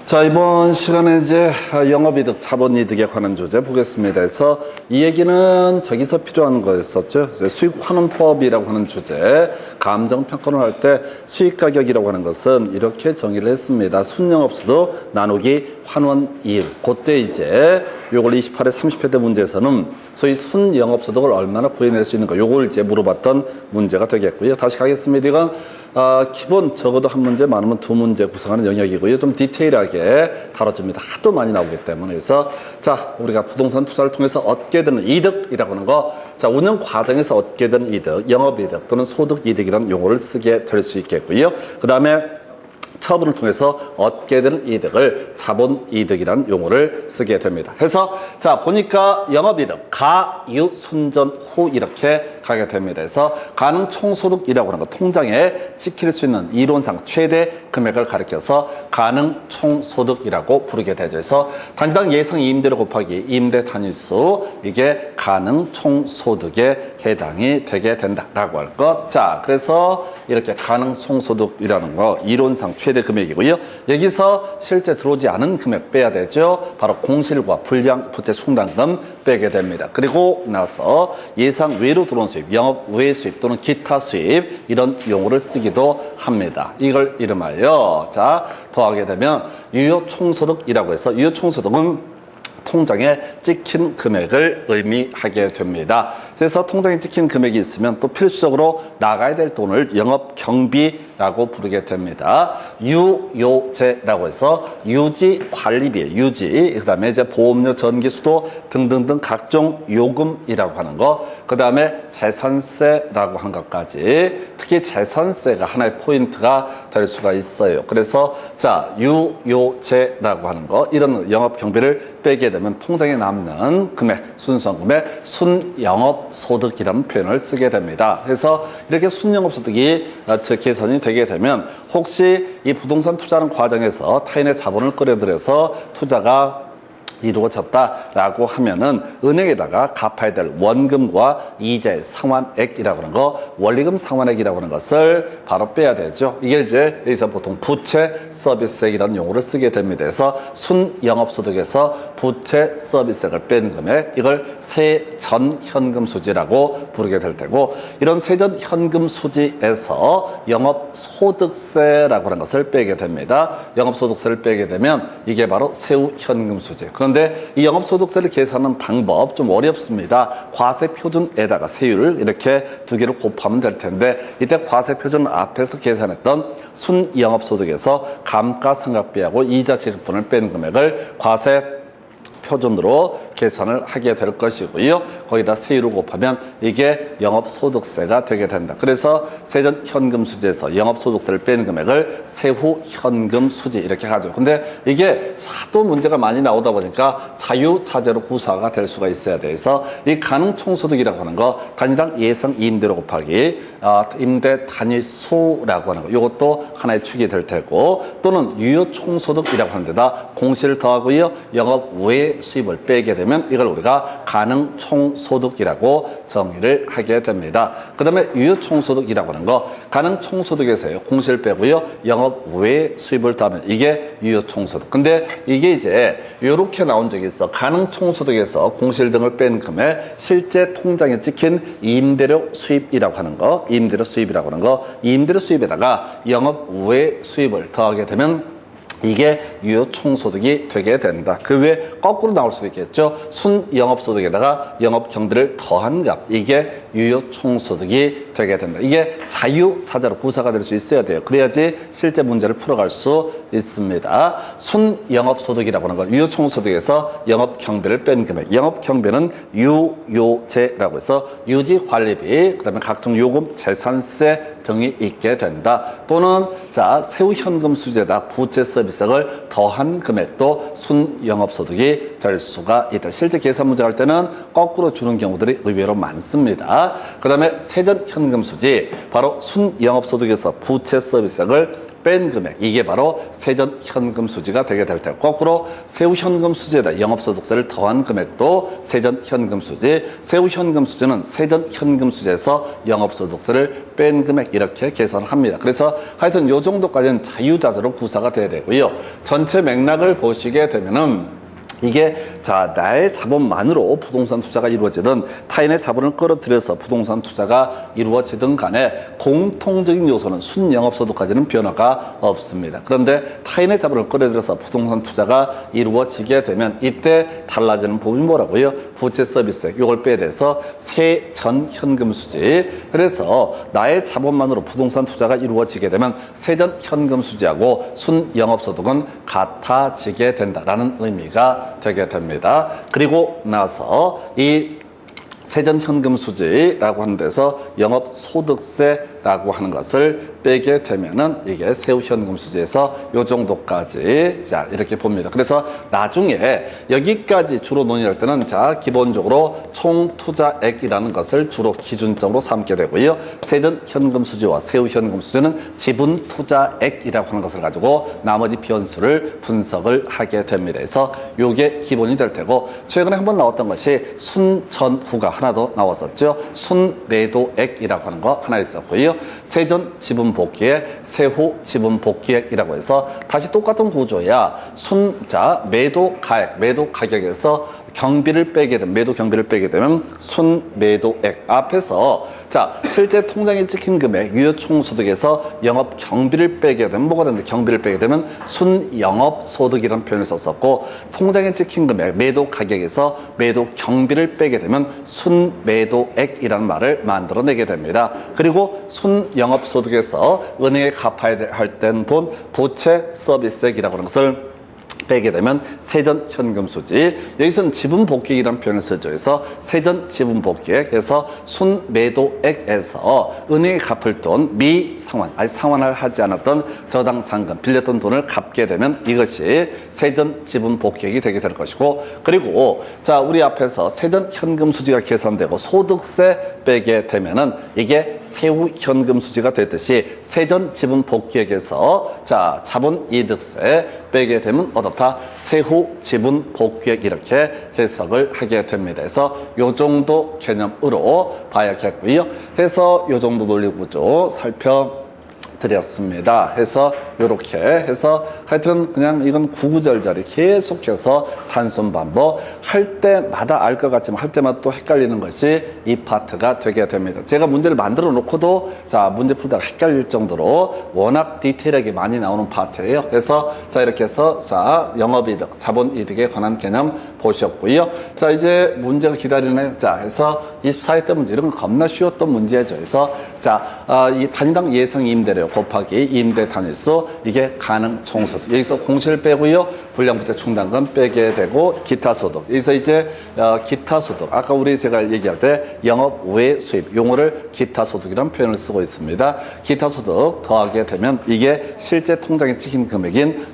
자, 이번 시간에 이제 영업이득, 자본이득에 관한 주제 보겠습니다. 그래서 이 얘기는 저기서 필요한 거였었죠. 수익환원법이라고 하는 주제, 감정평가를 할 때 수익가격이라고 하는 것은 이렇게 정의를 했습니다. 순영업소득 나누기 환원이익. 그때 이제 요걸 28회, 30회 때 문제에서는 소위 순영업소득을 얼마나 구해낼 수 있는가, 요걸 이제 물어봤던 문제가 되겠고요. 다시 가겠습니다. 이건 기본 적어도 한 문제, 많으면 두 문제 구성하는 영역이고요. 좀 디테일하게 다뤄집니다. 하도 많이 나오기 때문에. 그래서 자, 우리가 부동산 투자를 통해서 얻게 되는 이득이라고 하는 거, 자, 운영 과정에서 얻게 되는 이득, 영업이득 또는 소득이득이라는 용어를 쓰게 될 수 있겠고요. 그 다음에 처분을 통해서 얻게 되는 이득을 자본이득이라는 용어를 쓰게 됩니다. 해서 자, 보니까 영업이득 가, 유, 순전, 후 이렇게 가게 됩니다. 그래서 가능 총소득이라고 하는 거, 통장에 찍힐 수 있는 이론상 최대 금액을 가리켜서 가능 총소득이라고 부르게 되죠. 그래서 단위당 예상 임대료 곱하기 임대 단위수, 이게 가능 총소득에 해당이 되게 된다라고 할 것. 자, 그래서 이렇게 가능 총소득이라는 거 이론상 최대 금액이고요. 여기서 실제 들어오지 않은 금액 빼야 되죠. 바로 공실과 불량 부채 충당금 빼게 됩니다. 그리고 나서 예상 외로 들어온 수입, 영업 외 수입 또는 기타 수입, 이런 용어를 쓰기도 합니다. 이걸 이름하여 자, 더하게 되면 유효 총소득이라고 해서, 유효 총소득은 통장에 찍힌 금액을 의미하게 됩니다. 그래서 통장에 찍힌 금액이 있으면 또 필수적으로 나가야 될 돈을 영업 경비라고 부르게 됩니다. 유요제라고 해서 유지 관리비, 유지, 그 다음에 이제 보험료, 전기, 수도 등등등 각종 요금이라고 하는 거, 그 다음에 재산세라고 한 것까지, 특히 재산세가 하나의 포인트가 될 수가 있어요. 그래서 자, 유요제라고 하는 거, 이런 영업 경비를 빼게 되면 통장에 남는 금액, 순수한 금액, 순영업소득이라는 표현을 쓰게 됩니다. 그래서 이렇게 순영업소득이 계산이 되게 되면, 혹시 이 부동산 투자하는 과정에서 타인의 자본을 끌어들여서 투자가 이루어졌다라고 하면은 은행에다가 갚아야 될 원금과 이자 상환액이라고 하는 거, 원리금 상환액이라고 하는 것을 바로 빼야 되죠. 이게 이제 여기서 보통 부채 서비스액이라는 용어를 쓰게 됩니다. 그래서 순영업소득에서 부채 서비스액을 뺀 금액, 이걸 세전현금수지라고 부르게 될 테고, 이런 세전현금수지에서 영업소득세라고 하는 것을 빼게 됩니다. 영업소득세를 빼게 되면 이게 바로 세후현금수지. 그런데 이 영업소득세를 계산하는 방법 좀 어렵습니다. 과세표준에다가 세율을 이렇게 두 개를 곱하면 될 텐데, 이때 과세표준 앞에서 계산했던 순영업소득에서 감가상각비하고 이자 지급분을 뺀 금액을 과세 표준으로 계산을 하게 될 것이고요. 거기다 세율을 곱하면 이게 영업소득세가 되게 된다. 그래서 세전현금수지에서 영업소득세를 뺀 금액을 세후현금수지 이렇게 가죠. 근데 이게 하도 문제가 많이 나오다 보니까 자유자재로 구사가 될 수가 있어야 돼서, 이 가능총소득이라고 하는 거, 단위당 예상 임대료 곱하기 임대 단위수라고 하는 거, 이것도 하나의 축이 될 테고, 또는 유효총소득이라고 하는 데다 공시를 더하고요, 영업 외 수입을 빼게 되면 이걸 우리가 가능총소득이라고 정의를 하게 됩니다. 그 다음에 유효총소득이라고 하는 거, 가능총소득에서요 공시를 빼고요, 영업 외 수입을 더하면 이게 유효총소득. 근데 이게 이제 이렇게 나온 적이 있어. 가능총소득에서 공실 등을 뺀 금액, 실제 통장에 찍힌 임대료 수입이라고 하는 거, 임대료 수입이라고 하는 거, 임대료 수입에다가 영업 외 수입을 더하게 되면 이게 유효총소득이 되게 된다. 그 외에 거꾸로 나올 수도 있겠죠. 순영업소득에다가 영업경비를 더한 값, 이게 유효총소득이 되게 된다. 이게 자유자재로 구사가 될 수 있어야 돼요. 그래야지 실제 문제를 풀어갈 수 있습니다. 순영업소득이라고 하는 건 유효총소득에서 영업경비를 뺀 금액, 영업경비는 유요제라고 해서 유지관리비, 그 다음에 각종 요금, 재산세 등이 있게 된다. 또는 자, 세후현금수지에다 부채 서비스액을 더한 금액도 순영업소득이 될 수가 있다. 실제 계산 문제 할 때는 거꾸로 주는 경우들이 의외로 많습니다. 그 다음에 세전현금수지, 바로 순영업소득에서 부채 서비스액을 뺀 금액, 이게 바로 세전 현금 수지가 되게 될 테고, 거꾸로 세후 현금 수지에다 영업소득세를 더한 금액도 세전 현금 수지, 세후 현금 수지는 세전 현금 수지에서 영업소득세를 뺀 금액, 이렇게 계산을 합니다. 그래서 하여튼 요 정도까지는 자유자재로 구사가 돼야 되고요. 전체 맥락을 보시게 되면은 이게 자 나의 자본만으로 부동산 투자가 이루어지든 타인의 자본을 끌어들여서 부동산 투자가 이루어지든 간에 공통적인 요소는 순영업소득까지는 변화가 없습니다. 그런데 타인의 자본을 끌어들여서 부동산 투자가 이루어지게 되면 이때 달라지는 부분이 뭐라고요? 부채 서비스액, 이걸 빼야 돼서 세전 현금 수지. 그래서 나의 자본만으로 부동산 투자가 이루어지게 되면 세전 현금 수지하고 순영업소득은 같아지게 된다라는 의미가 되게 됩니다. 그리고 나서 이 세전 현금 수지라고 하는 데서 영업소득세라고 하는 것을 빼게 되면은 이게 세후 현금 수지에서 요 정도까지 자 이렇게 봅니다. 그래서 나중에 여기까지 주로 논의할 때는 자 기본적으로 총투자액이라는 것을 주로 기준점으로 삼게 되고요. 세전 현금 수지와 세후 현금 수지는 지분 투자액이라고 하는 것을 가지고 나머지 변수를 분석을 하게 됩니다. 그래서 요게 기본이 될 테고, 최근에 한번 나왔던 것이 순전후가 하나 더 나왔었죠. 순매도액이라고 하는 거 하나 있었고요. 세전 지분 복귀액, 세후 지분 복귀액이라고 해서 다시 똑같은 구조야. 매도 가격에서 경비를 빼게 되면, 매도 경비를 빼게 되면 순매도액 앞에서 자 실제 통장에 찍힌 금액 유효총소득에서 영업 경비를 빼게 되면 뭐가 되는데, 경비를 빼게 되면 순영업소득이라는 표현을 썼었고, 통장에 찍힌 금액 매도 가격에서 매도 경비를 빼게 되면 순매도액이라는 말을 만들어내게 됩니다. 그리고 순영업소득에서 은행에 갚아야 할 땐 본 부채 서비스액이라고 하는 것을 빼게 되면 세전 현금 수지. 여기서는 지분 복귀액이라는 표현을 쓰죠. 그래서 세전 지분 복귀액에서 순매도액에서 은행에 갚을 돈 미상환, 아직 상환을 하지 않았던 저당 잔금, 빌렸던 돈을 갚게 되면 이것이 세전 지분 복귀액이 되게 될 것이고, 그리고 자 우리 앞에서 세전 현금 수지가 계산되고 소득세 빼게 되면은 이게 세후 현금 수지가 됐듯이 세전 지분 복귀액에서 자 자본이득세 빼게 되면 어떻다? 세후 지분 복귀액, 이렇게 해석을 하게 됩니다. 그래서 요 정도 개념으로 봐야겠고요. 해서 요 정도 논리구조 살펴드렸습니다. 해서 요렇게 해서 하여튼 그냥 이건 구구절절히 계속해서 단순 반복 할 때마다 알 것 같지만 할 때마다 또 헷갈리는 것이 이 파트가 되게 됩니다. 제가 문제를 만들어 놓고도 자 문제 풀다가 헷갈릴 정도로 워낙 디테일하게 많이 나오는 파트예요. 그래서 자 이렇게 해서 자 영업이득, 자본이득에 관한 개념 보셨고요. 자 이제 문제가 기다리네요. 자 해서 24회 때 문제, 이런 건 겁나 쉬웠던 문제죠. 그래서 자 이 단위당 예상 임대료 곱하기 임대 단위수, 이게 가능 총소득. 여기서 공실 빼고요. 불량부채 충당금 빼게 되고 기타 소득. 여기서 이제 기타 소득. 아까 제가 얘기할 때 영업 외 수입 용어를 기타 소득이라는 표현을 쓰고 있습니다. 기타 소득 더하게 되면 이게 실제 통장에 찍힌 금액인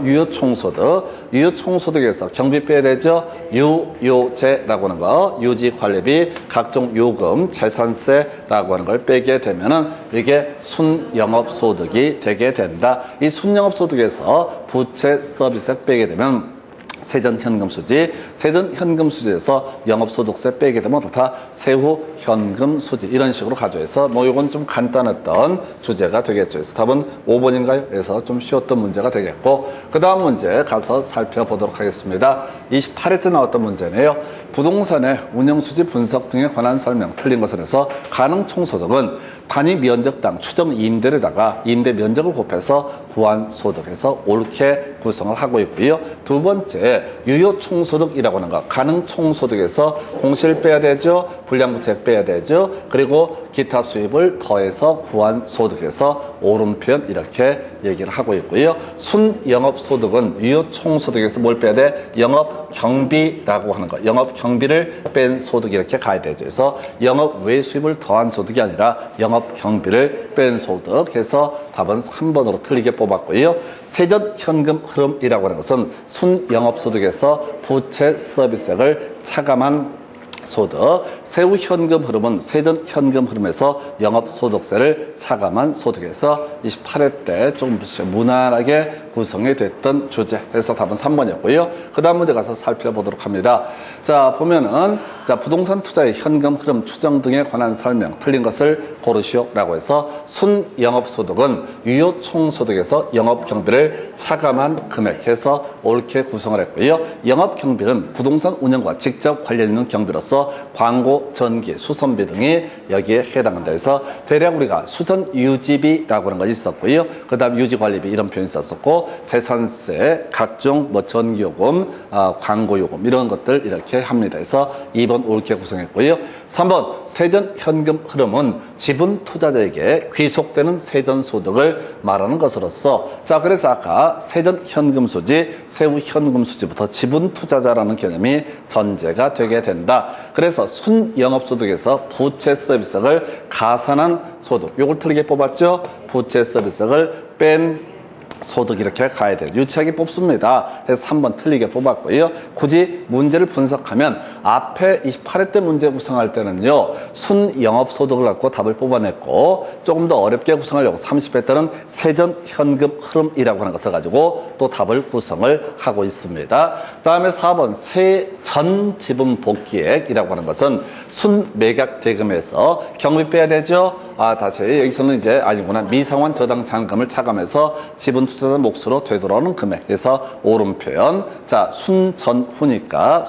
유효 총소득. 유효 총소득에서 경비 빼야 되죠. 유요제라고 하는 거, 유지 관리비, 각종 요금, 재산세라고 하는 걸 빼게 되면은 이게 순영업소득이 되게 된다. 이 순영업소득에서 부채 서비스액 빼게 되면 세전 현금 수지, 세전 현금 수지에서 영업소득세 빼게 되면 다 세후 현금 수지, 이런 식으로 가져해서 뭐 이건 좀 간단했던 주제가 되겠죠. 그래서 답은 5번인가요? 그래서 좀 쉬웠던 문제가 되겠고, 그 다음 문제 가서 살펴보도록 하겠습니다. 28회 때 나왔던 문제네요. 부동산의 운영수지 분석 등에 관한 설명, 틀린 것을 해서 가능 총소득은 단위 면적당 추정 임대료에다가 임대 면적을 곱해서 구한 소득에서 옳게 구성을 하고 있고요. 두 번째, 유효 총소득이라고 하는 것, 가능 총소득에서 공실 빼야 되죠. 불량부채 빼야 되죠. 그리고 기타 수입을 더해서 구한 소득에서 옳은 표현, 이렇게 얘기를 하고 있고요. 순영업소득은 유효 총소득에서 뭘 빼야 돼? 영업경비라고 하는 거, 영업경비를 뺀 소득, 이렇게 가야 되죠. 그래서 영업 외 수입을 더한 소득이 아니라 영업경비를 뺀 소득 해서 답은 3번으로 틀리게 뽑았고요. 세전 현금 흐름이라고 하는 것은 순영업소득에서 부채 서비스액을 차감한 소득, 세후 현금 흐름은 세전 현금 흐름에서 영업소득세를 차감한 소득에서 28회 때 조금 무난하게 구성이 됐던 주제에서 답은 3번이었고요. 그 다음 문제 가서 살펴보도록 합니다. 자, 보면은, 자, 부동산 투자의 현금 흐름 추정 등에 관한 설명, 틀린 것을 고르시오라고 해서 순영업소득은 유효총소득에서 영업경비를 차감한 금액해서 옳게 구성을 했고요. 영업경비는 부동산 운영과 직접 관련 있는 경비로서 광고, 전기, 수선비 등이 여기에 해당한다 해서 대략 우리가 수선 유지비라고 하는 것이 있었고요. 그 다음 유지관리비 이런 표현이 있었고 재산세, 각종 뭐 전기요금, 광고요금 이런 것들 이렇게 합니다. 그래서 2번 옳게 구성했고요. 3번 세전 현금 흐름은 지분 투자자에게 귀속되는 세전 소득을 말하는 것으로서 자 그래서 아까 세전 현금 수지, 세후 현금 수지부터 지분 투자자라는 개념이 전제가 되게 된다. 그래서 순영업소득에서 부채 서비스를 가산한 소득, 요걸 틀리게 뽑았죠. 부채 서비스를 뺀 소득 이렇게 가야 돼요. 유치하게 뽑습니다. 그래서 3번 틀리게 뽑았고요. 굳이 문제를 분석하면 앞에 28회 때 문제 구성할 때는요. 순영업소득을 갖고 답을 뽑아냈고 조금 더 어렵게 구성하려고 30회 때는 세전현금 흐름이라고 하는 것을 가지고 또 답을 구성을 하고 있습니다. 다음에 4번 세전지분복기액이라고 하는 것은 순매각대금에서 경비 빼야 되죠. 다시 여기서는 이제 아니구나. 미상환 저당 잔금을 차감해서 지분 투자자 몫으로 되돌아오는 금액. 그래서 옳은 표현. 자, 순전후니까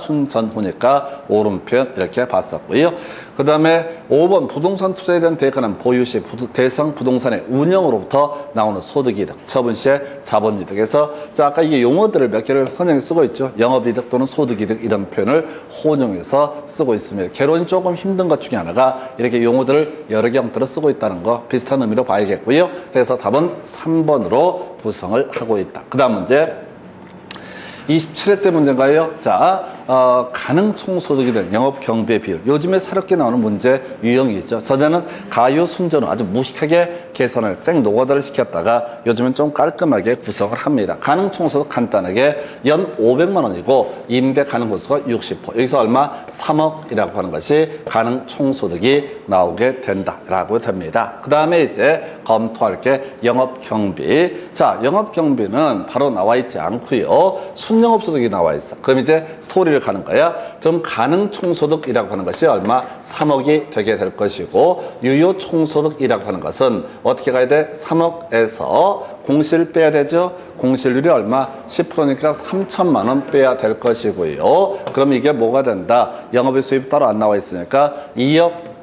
옳은 표현 이렇게 봤었고요. 그 다음에 5번 부동산 투자에 대한 대가는 보유시 대상 부동산의 운영으로부터 나오는 소득이득, 처분시의 자본이득에서 자 아까 이게 용어들을 몇 개를 혼용해 쓰고 있죠. 영업이득 또는 소득이득 이런 표현을 혼용해서 쓰고 있습니다. 개론이 조금 힘든 것 중에 하나가 이렇게 용어들을 여러 개 형태로 쓰고 있다는 거 비슷한 의미로 봐야겠고요. 그래서 답은 3번으로 구성을 하고 있다. 그 다음 문제 27회 때 문제인가요? 자, 가능 총소득이 된 영업 경비의 비율. 요즘에 새롭게 나오는 문제 유형이 있죠. 전에는 가요 순전을 아주 무식하게 계산을 생 노가다를 시켰다가 요즘은 좀 깔끔하게 구성을 합니다. 가능 총소득 간단하게 연 500만 원이고 임대 가능 호수가 60%. 여기서 얼마? 3억이라고 하는 것이 가능 총소득이 나오게 된다라고 됩니다. 그 다음에 이제 검토할 게 영업 경비. 자, 영업 경비는 바로 나와 있지 않고요. 순영업소득이 나와 있어. 그럼 이제 스토리를 가는 거야. 좀 가능 총소득이라고 하는 것이 얼마? 3억이 되게 될 것이고 유효 총소득이라고 하는 것은 어떻게 가야 돼? 3억에서 공시를 빼야 되죠. 공시율이 얼마? 10%니까 3천만 원 빼야 될 것이고요. 그럼 이게 뭐가 된다? 영업의 수입 따로 안 나와 있으니까 2억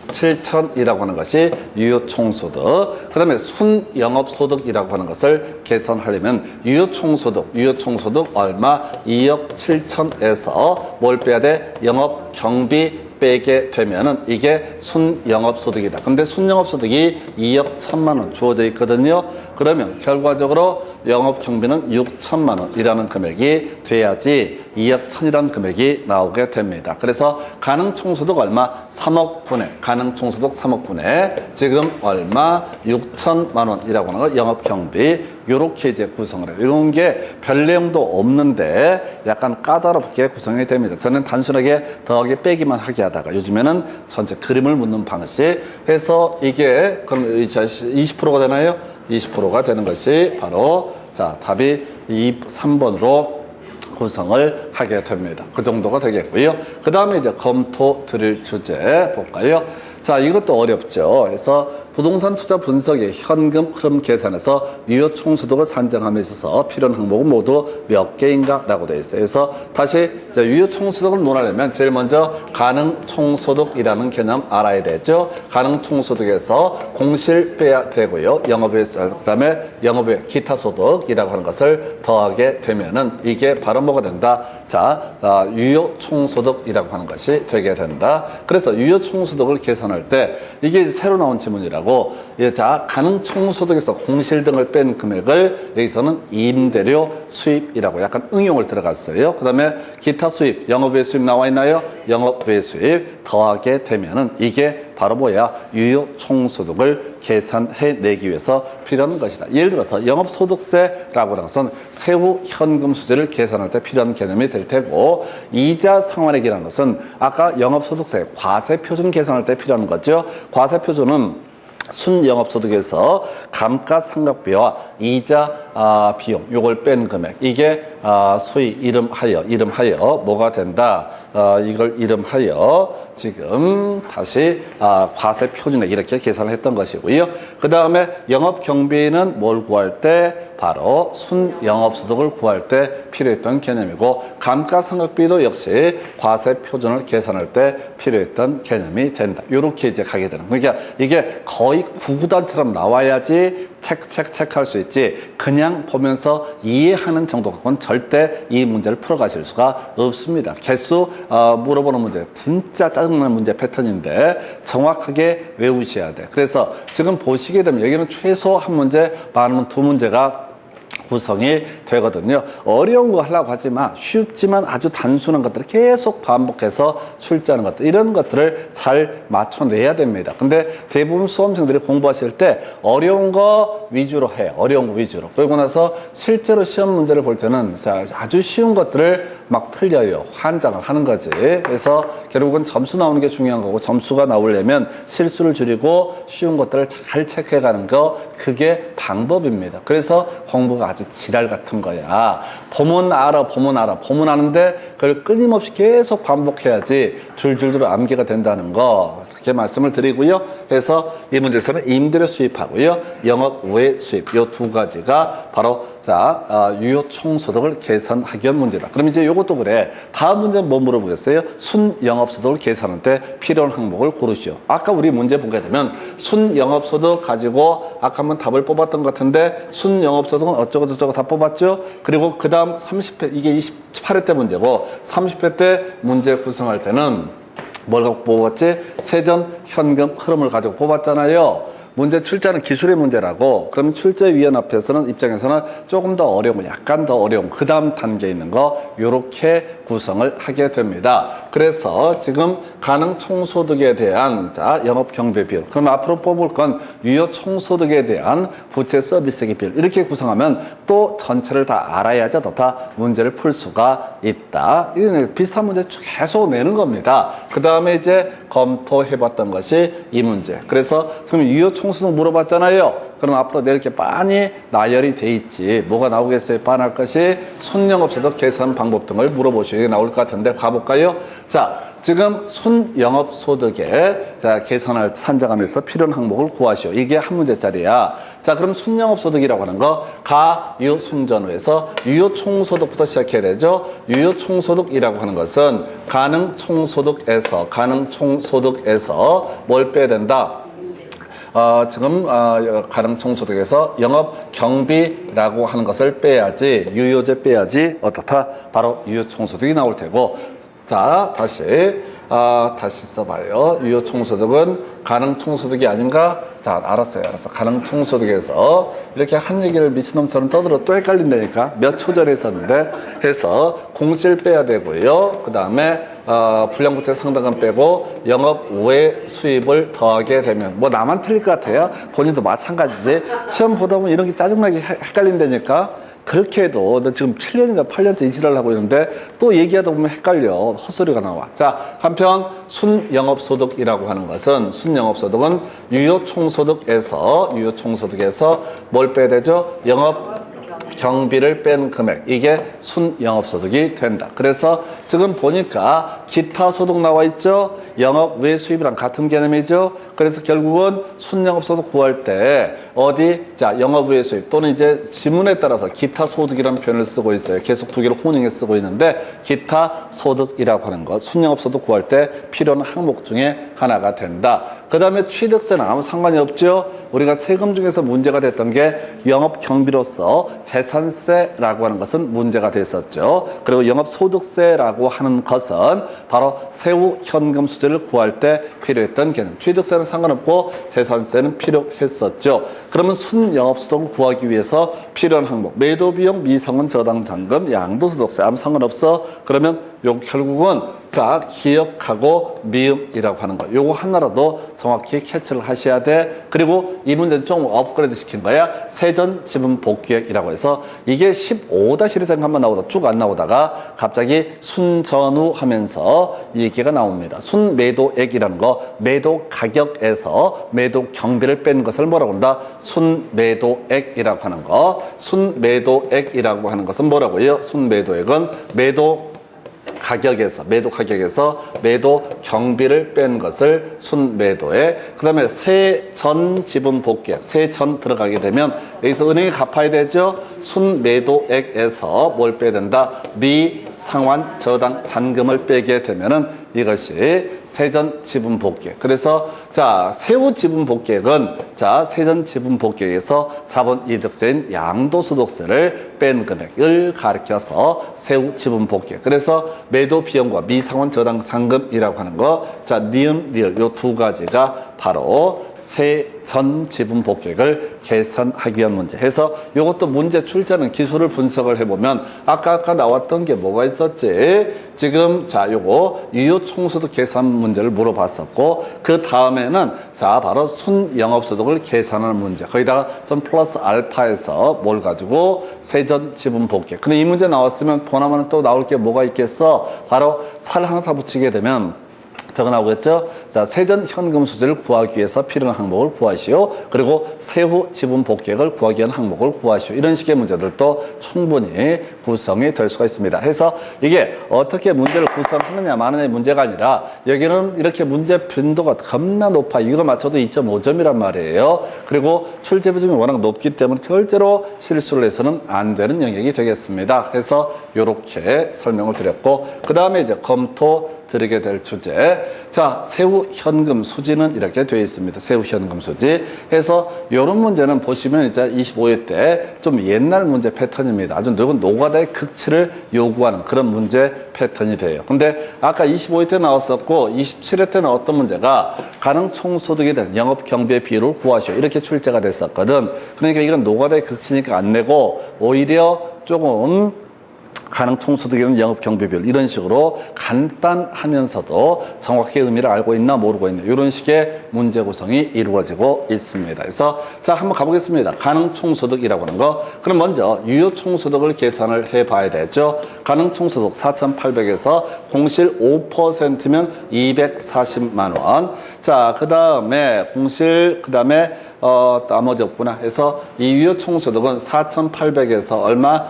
7천이라고 하는 것이 유효총소득. 그 다음에 순영업소득이라고 하는 것을 계산하려면 유효총소득 얼마? 2억 7천에서 뭘 빼야 돼? 영업경비 빼게 되면은 이게 순영업소득이다. 근데 순영업소득이 2억 1천만 원 주어져 있거든요. 그러면 결과적으로 영업경비는 6천만 원이라는 금액이 돼야지 2억 1천이라는 금액이 나오게 됩니다. 그래서 가능총소득 얼마? 3억 분의 가능총소득 3억 분의 지금 얼마? 6천만 원이라고 하는 거 영업경비 요렇게 이제 구성을 해요. 이런 게 별 내용도 없는데 약간 까다롭게 구성이 됩니다. 저는 단순하게 더하기 빼기만 하게 하다가 요즘에는 전체 그림을 묻는 방식 해서 이게 그럼 20%가 되나요? 20%가 되는 것이 바로 자 답이 3번으로 구성을 하게 됩니다. 그 정도가 되겠고요. 그 다음에 이제 검토 드릴 주제 볼까요? 자, 이것도 어렵죠. 그래서 부동산 투자 분석의 현금 흐름 계산에서 유효 총소득을 산정함에 있어서 필요한 항목은 모두 몇 개인가 라고 되어 있어요. 그래서 다시 유효 총소득을 논하려면 제일 먼저 가능 총소득이라는 개념 알아야 되죠. 가능 총소득에서 공실 빼야 되고요. 영업외, 그다음에 영업외 기타 소득이라고 하는 것을 더하게 되면은 이게 바로 뭐가 된다? 자, 유효 총소득이라고 하는 것이 되게 된다. 그래서 유효 총소득을 계산할 때 이게 새로 나온 지문이라 금액이라고. 예, 자, 가능 총소득에서 공실 등을 뺀 금액을 여기서는 임대료 수입이라고 약간 응용을 들어갔어요. 그 다음에 기타 수입, 영업외 수입 나와 있나요? 영업외 수입 더하게 되면은 이게 바로 뭐야? 유효 총소득을 계산해내기 위해서 필요한 것이다. 예를 들어서 영업소득세라고 하는 것은 세후 현금 수지를 계산할 때 필요한 개념이 될 테고, 이자 상환액이라는 것은 아까 영업소득세 과세표준 계산할 때 필요한 거죠. 과세표준은 순영업소득에서 감가상각비와 이자 비용 요걸 뺀 금액, 이게 소위 이름하여 뭐가 된다? 이걸 이름하여 지금 다시 과세표준액 이렇게 계산을 했던 것이고요. 그 다음에 영업경비는 뭘 구할 때? 바로 순영업소득을 구할 때 필요했던 개념이고, 감가상각비도 역시 과세표준을 계산할 때 필요했던 개념이 된다. 이렇게 이제 가게 되는. 그러니까 이게 거의 구구단처럼 나와야지 체크할 수 있지, 그냥 보면서 이해하는 정도 갖고는 절대 이 문제를 풀어가실 수가 없습니다. 개수 물어보는 문제 진짜 짜증나는 문제 패턴인데 정확하게 외우셔야 돼. 그래서 지금 보시게 되면 여기는 최소 한 문제, 많으면 두 문제가 구성이 되거든요. 어려운 거 하려고 하지만 쉽지만 아주 단순한 것들을 계속 반복해서 출제하는 것들, 이런 것들을 잘 맞춰내야 됩니다. 근데 대부분 수험생들이 공부하실 때 어려운 거 위주로 해요. 어려운 거 위주로. 그러고 나서 실제로 시험 문제를 볼 때는 아주 쉬운 것들을 막 틀려요. 환장을 하는 거지. 그래서 결국은 점수 나오는 게 중요한 거고, 점수가 나오려면 실수를 줄이고 쉬운 것들을 잘 체크해가는 거, 그게 방법입니다. 그래서 공부가 아주 지랄 같은 거야. 보면 아는데 그걸 끊임없이 계속 반복해야지 줄줄줄 암기가 된다는 거, 그렇게 말씀을 드리고요. 그래서 이 문제에서는 임대료 수입하고요, 영업 외 수입, 요 두 가지가 바로 유효 총소득을 계산하기 위한 문제다. 그럼 이제 요것도 그래. 다음 문제는 뭐 물어보겠어요? 순영업소득을 계산할 때 필요한 항목을 고르시오. 아까 우리 문제 보게 되면 순영업소득 가지고 아까 한번 답을 뽑았던 것 같은데, 순영업소득은 어쩌고저쩌고 다 뽑았죠? 그리고 그 다음 30회, 이게 28회 때 문제고, 30회 때 문제 구성할 때는 뭘 갖고 뽑았지? 세전 현금 흐름을 가지고 뽑았잖아요. 문제 출제하는 기술의 문제라고. 그러면 출제위원 앞에서는 입장에서는 조금 더 어려운 거, 약간 더 어려운 그 다음 단계에 있는 거, 요렇게 구성을 하게 됩니다. 그래서 지금 가능 총소득에 대한 영업 경비 비율, 그럼 앞으로 뽑을 건 유효 총소득에 대한 부채 서비스액 비율, 이렇게 구성하면 또 전체를 다 알아야지 다 문제를 풀 수가 있다. 이런 비슷한 문제 계속 내는 겁니다. 그 다음에 이제 검토해봤던 것이 이 문제. 그래서 그럼 유효 총소득 물어봤잖아요. 그럼 앞으로 이렇게 빤히 나열이 돼 있지, 뭐가 나오겠어요? 빤할 것이 순영업소득 계산 방법 등을 물어보시게 나올 것 같은데, 가볼까요? 자, 지금 순영업소득에 계산을 산정하면서 필요한 항목을 구하시오. 이게 한 문제짜리야. 자, 그럼 순영업소득이라고 하는 거 가유순전후에서 유효총소득부터 시작해야 되죠. 유효총소득이라고 하는 것은 가능총소득에서 뭘 빼야 된다? 지금 가능총소득에서 영업경비라고 하는 것을 빼야지, 유효재 빼야지 어떻다? 바로 유효총소득이 나올 테고. 자, 다시 써봐요. 유효총소득은 가능총소득이 아닌가? 자, 알았어요. 가능총소득에서 이렇게 한 얘기를 미친놈처럼 떠들어 또 헷갈린다니까. 몇 초 전에 있었는데, 해서 공실 빼야 되고요. 그 다음에 불량부채 상당금 빼고 영업 외 수입을 더하게 되면, 뭐 나만 틀릴 것 같아요? 본인도 마찬가지지. 시험 보다 보면 이런 게 짜증나게 헷갈린다니까. 그렇게 해도 너 지금 7년인가 8년째 이 지랄을 하고 있는데 또 얘기하다 보면 헷갈려. 헛소리가 나와. 자, 한편 순영업소득이라고 하는 것은, 순영업소득은 유효총소득에서 뭘 빼야 되죠? 경비를 뺀 금액, 이게 순영업소득이 된다. 그래서 지금 보니까 기타 소득 나와 있죠? 영업 외 수입이랑 같은 개념이죠? 그래서 결국은 순영업소득 구할 때 영업 외 수입 또는 이제 지문에 따라서 기타 소득이라는 표현을 쓰고 있어요. 계속 두 개를 혼용해 쓰고 있는데, 기타 소득이라고 하는 것, 순영업소득 구할 때 필요한 항목 중에 하나가 된다. 그 다음에 취득세는 아무 상관이 없죠? 우리가 세금 중에서 문제가 됐던 게 영업 경비로서 재산세라고 하는 것은 문제가 됐었죠. 그리고 영업소득세라고 하는 것은 바로 세후 현금 수지를 구할 때 필요했던 개념. 취득세는 상관없고 재산세는 필요했었죠. 그러면 순영업소득을 구하기 위해서 필요한 항목, 매도비용, 미성원 저당잔금, 양도소득세 아무 상관없어. 그러면 요 결국은 자 기억하고 미음이라고 하는 거 요거 하나라도 정확히 캐치를 하셔야 돼. 그리고 이 문제는 좀 업그레이드 시킨 거야. 세전 지분 복귀액이라고 해서 이게 15-1이 한번 나오다 쭉 안 나오다가 갑자기 순전후 하면서 이 얘기가 나옵니다. 순매도액이라는 거 매도 가격에서 매도 경비를 뺀 것을 뭐라고 한다? 순매도액이라고 하는 거. 순매도액이라고 하는 것은 뭐라고요? 순매도액은 매도 가격에서 매도 경비를 뺀 것을 순매도에, 그 다음에 세전 지분 복귀액, 세전 들어가게 되면 여기서 은행이 갚아야 되죠. 순매도액에서 뭘 빼야 된다? 미상환 저당 잔금을 빼게 되면은 이것이 세전 지분 복귀액. 그래서 자 세후 지분 복귀액은 자 세전 지분 복귀액에서 자본 이득세인 양도소득세를 뺀 금액을 가리켜서 세후 지분 복귀액. 그래서 매도 비용과 미상환 저당 잔금이라고 하는 거, 자 니은 리을 요 두 가지가 바로 세전 지분 복귀액을 계산하기 위한 문제 해서 이것도 문제 출제는 기술을 분석을 해보면 아까 나왔던 게 뭐가 있었지? 지금 자 요거 유효 총소득 계산 문제를 물어봤었고, 그 다음에는 자 바로 순영업소득을 계산하는 문제, 거기다가 좀 플러스 알파에서 뭘 가지고 세전 지분 복귀액. 근데 이 문제 나왔으면 보나마나 또 나올 게 뭐가 있겠어? 바로 살 하나 다 붙이게 되면 저거 나오겠죠? 자, 세전 현금 수지를 구하기 위해서 필요한 항목을 구하시오. 그리고 세후 지분 복귀액을 구하기 위한 항목을 구하시오. 이런 식의 문제들도 충분히 구성이 될 수가 있습니다. 해서 이게 어떻게 문제를 구성하느냐 마느냐의 문제가 아니라 여기는 이렇게 문제 빈도가 겁나 높아. 이거 맞춰도 2.5점이란 말이에요. 그리고 출제 비중이 워낙 높기 때문에 절대로 실수를 해서는 안 되는 영역이 되겠습니다. 해서 이렇게 설명을 드렸고, 그 다음에 이제 검토 드리게 될 주제. 자, 세후 현금 수지는 이렇게 되어 있습니다. 세후 현금 수지. 해서 이런 문제는 보시면 이제 25회 때 좀 옛날 문제 패턴입니다. 아주 노가다의 극치를 요구하는 그런 문제 패턴이 돼요. 근데 아까 25회 때 나왔었고 27회 때 나왔던 문제가 가능 총소득에 대한 영업 경비의 비율을 구하시오. 이렇게 출제가 됐었거든. 그러니까 이건 노가다의 극치니까 안 내고 오히려 조금 가능 총소득에는 영업 경비 비율 이런 식으로 간단하면서도 정확히 의미를 알고 있나 모르고 있나 이런 식의 문제 구성이 이루어지고 있습니다. 그래서 자 한번 가보겠습니다. 가능 총소득이라고 하는 거. 그럼 먼저 유효 총소득을 계산을 해봐야 되죠. 가능 총소득 4,800에서 공실 5%면 240만 원. 자, 그 다음에 공실 그 다음에 나머지 없구나 해서 이 유효 총소득은 4,800에서 얼마?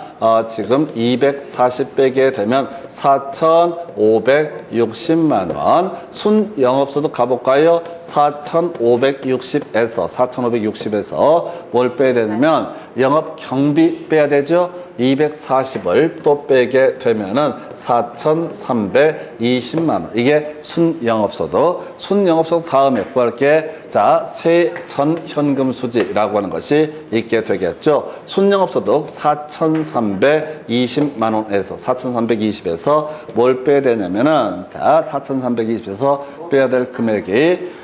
지금 240 빼게 되면 4,560만 원. 순 영업소득 가볼까요? 4,560에서 뭘 빼야 되냐면 영업 경비 빼야 되죠. 240을 또 빼게 되면은 4,320만 원. 이게 순영업소득. 순영업소득 다음에 구할 게 자, 세전 현금 수지라고 하는 것이 있게 되겠죠. 순영업소득 4,320만 원에서 4,320에서 뭘 빼야 되냐면은 자, 4,320에서 빼야 될 금액이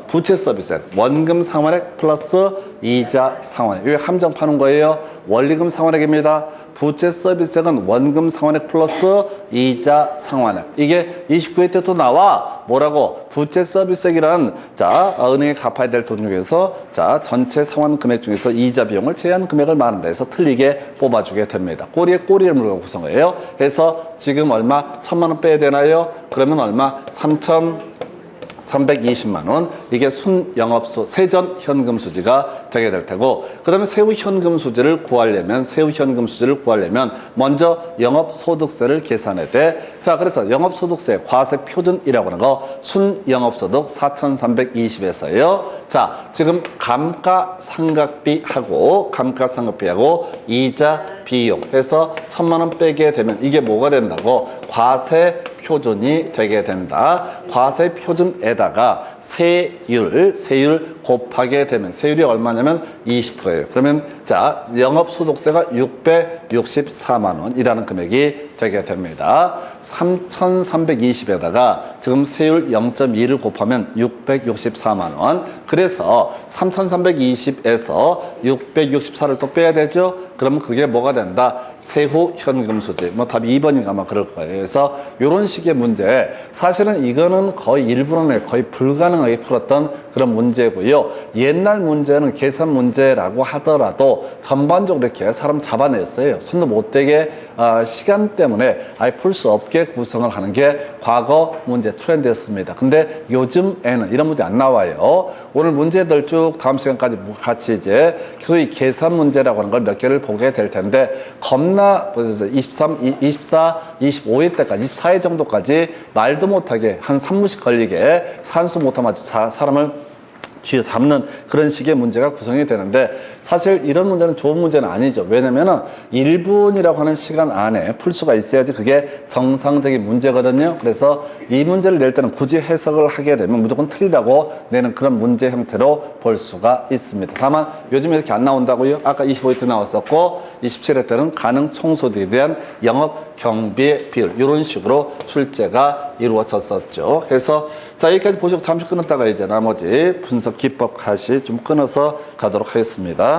부채 서비스액, 원금 상환액 플러스 이자 상환액. 이게 함정 파는 거예요. 원리금 상환액입니다. 부채 서비스액은 원금 상환액 플러스 이자 상환액. 이게 29회 때 또 나와. 뭐라고? 부채 서비스액이란 자, 은행에 갚아야 될 돈 중에서 자, 전체 상환 금액 중에서 이자 비용을 제한 금액을 말한다 해서 틀리게 뽑아주게 됩니다. 꼬리에 꼬리를 물고 구성해요. 해서 지금 얼마? 1,000만 원 빼야 되나요? 그러면 얼마? 3,320만 원. 이게 순영업소 세전 현금 수지가 되게 될 테고, 그 다음에 세후 현금 수지를 구하려면 먼저 영업소득세를 계산해야 돼. 자, 그래서 영업소득세 과세 표준이라고 하는 거 순영업소득 4,320에서요. 자, 지금 감가상각비하고 이자 비용 해서 1,000만 원 빼게 되면 이게 뭐가 된다고? 과세 표준이 되게 된다. 과세 표준에다가 세율 곱하게 되면 세율이 얼마냐면 20%예요. 그러면 자, 영업소득세가 664만 원이라는 금액이 되게 됩니다. 3,320에다가 지금 세율 0.2를 곱하면 664만 원. 그래서 3,320에서 664를 또 빼야 되죠. 그러면 그게 뭐가 된다? 세후 현금 수지. 뭐 답이 2번인가 아마 그럴 거예요. 그래서 이런 식의 문제. 사실은 이거는 거의 일부는 거의 불가능하게 풀었던 그런 문제고요. 옛날 문제는 계산 문제라고 하더라도 전반적으로 이렇게 사람 잡아냈어요. 손도 못 대게 시간 때문에 아예 풀 수 없게 구성을 하는 게 과거 문제 트렌드였습니다. 근데 요즘에는 이런 문제 안 나와요. 오늘 문제들 쭉 다음 시간까지 같이 이제 소위 계산 문제라고 하는 걸 몇 개를 보게 될 텐데 겁나 23, 24, 25일 때까지 24일 정도까지 말도 못하게 한 3분씩 걸리게 산수 못하면 사람을 쥐어 잡는 그런 식의 문제가 구성이 되는데 사실 이런 문제는 좋은 문제는 아니죠. 왜냐면은 1분이라고 하는 시간 안에 풀 수가 있어야지 그게 정상적인 문제거든요. 그래서 이 문제를 낼 때는 굳이 해석을 하게 되면 무조건 틀리라고 내는 그런 문제 형태로 볼 수가 있습니다. 다만 요즘 이렇게 안 나온다고요? 아까 25회 때 나왔었고 27회 때는 가능 총소득에 대한 영업 경비의 비율 이런 식으로 출제가 이루어졌었죠. 그래서 자 여기까지 보시고 잠시 끊었다가 이제 나머지 분석 기법 다시 좀 끊어서 가도록 하겠습니다.